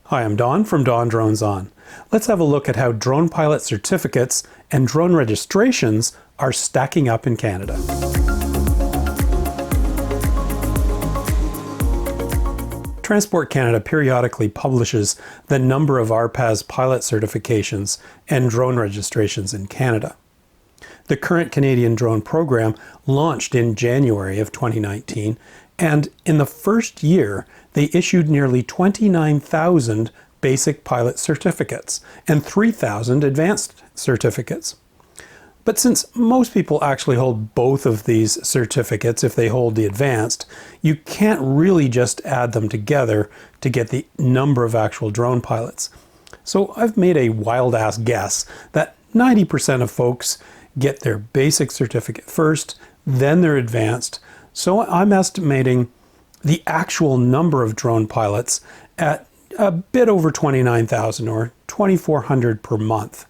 Hi, I'm Don from DonDronesOn. Let's have a look at how drone pilot certificates and drone registrations are stacking up in Canada. Transport Canada periodically publishes the number of RPAS pilot certifications and drone registrations in Canada. The current Canadian drone program launched in January of 2019, and in the first year, they issued nearly 29,000 basic pilot certificates and 3,000 advanced certificates. But since most people actually hold both of these certificates if they hold the advanced, you can't really just add them together to get the number of actual drone pilots. So I've made a wild-ass guess that 90% of folks get their basic certificate first, then their advanced. So I'm estimating the actual number of drone pilots at a bit over 29,000 or 2,400 per month.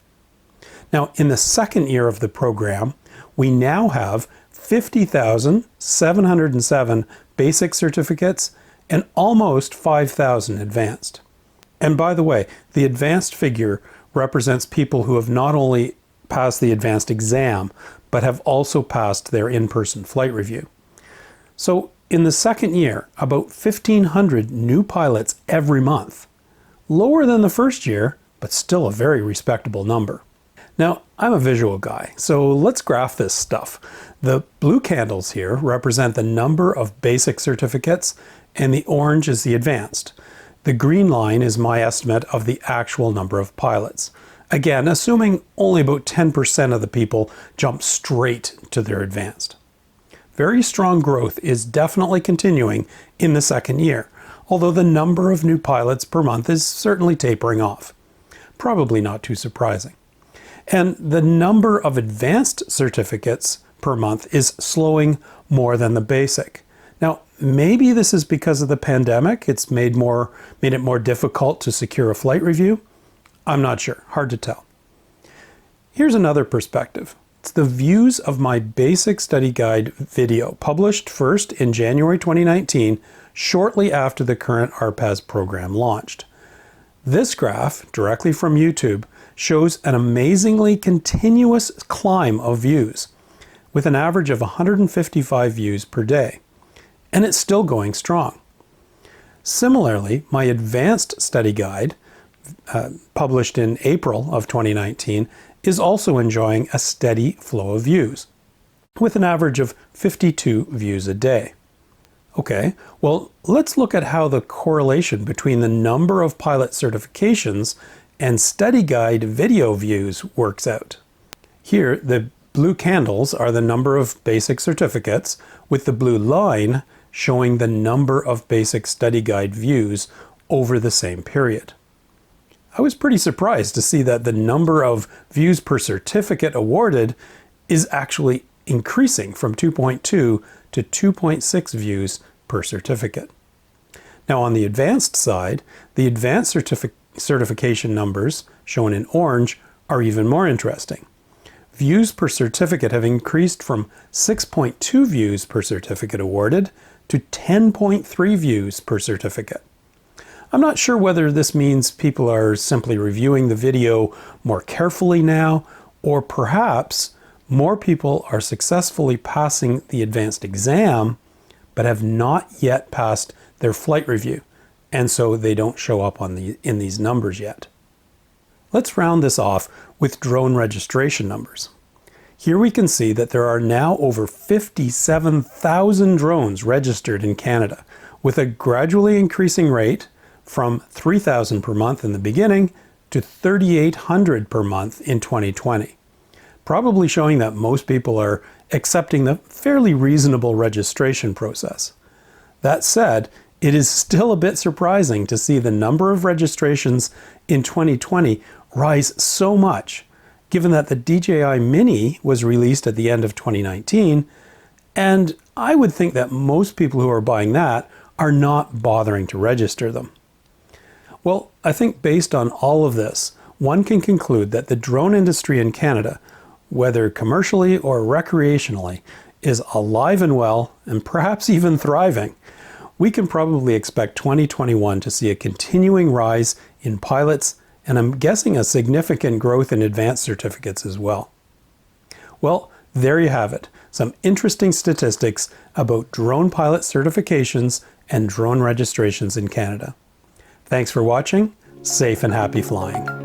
Now, in the second year of the program, we now have 50,707 basic certificates and almost 5,000 advanced. And by the way, the advanced figure represents people who have not only passed the advanced exam, but have also passed their in-person flight review. So in the second year, about 1,500 new pilots every month. Lower than the first year, but still a very respectable number. Now, I'm a visual guy, so let's graph this stuff. The blue candles here represent the number of basic certificates, and the orange is the advanced. The green line is my estimate of the actual number of pilots. Again, assuming only about 10% of the people jump straight to their advanced. Very strong growth is definitely continuing in the second year, although the number of new pilots per month is certainly tapering off. Probably not too surprising. And the number of advanced certificates per month is slowing more than the basic. Now, maybe this is because of the pandemic. It's made it more difficult to secure a flight review. I'm not sure. Hard to tell. Here's another perspective. It's the views of my basic study guide video, published first in January 2019, shortly after the current RPAS program launched. This graph, directly from YouTube, shows an amazingly continuous climb of views, with an average of 155 views per day. And it's still going strong. Similarly, my advanced study guide, published in April of 2019, is also enjoying a steady flow of views, with an average of 52 views a day. Okay, well, let's look at how the correlation between the number of pilot certifications and study guide video views works out. Here, the blue candles are the number of basic certificates, with the blue line showing the number of basic study guide views over the same period. I was pretty surprised to see that the number of views per certificate awarded is actually increasing from 2.2 to 2.6 views per certificate. Now on the advanced side, the advanced certification numbers, shown in orange, are even more interesting. Views per certificate have increased from 6.2 views per certificate awarded to 10.3 views per certificate. I'm not sure whether this means people are simply reviewing the video more carefully now, or perhaps more people are successfully passing the advanced exam, but have not yet passed their flight review, and so they don't show up in these numbers yet. Let's round this off with drone registration numbers. Here we can see that there are now over 57,000 drones registered in Canada, with a gradually increasing rate from 3,000 per month in the beginning to 3,800 per month in 2020. Probably showing that most people are accepting the fairly reasonable registration process. That said, it is still a bit surprising to see the number of registrations in 2020 rise so much, given that the DJI Mini was released at the end of 2019, and I would think that most people who are buying that are not bothering to register them. Well, I think based on all of this, one can conclude that the drone industry in Canada, whether commercially or recreationally, is alive and well, and perhaps even thriving. We can probably expect 2021 to see a continuing rise in pilots, and I'm guessing a significant growth in advanced certificates as well. Well, there you have it. Some interesting statistics about drone pilot certifications and drone registrations in Canada. Thanks for watching. Safe and happy flying.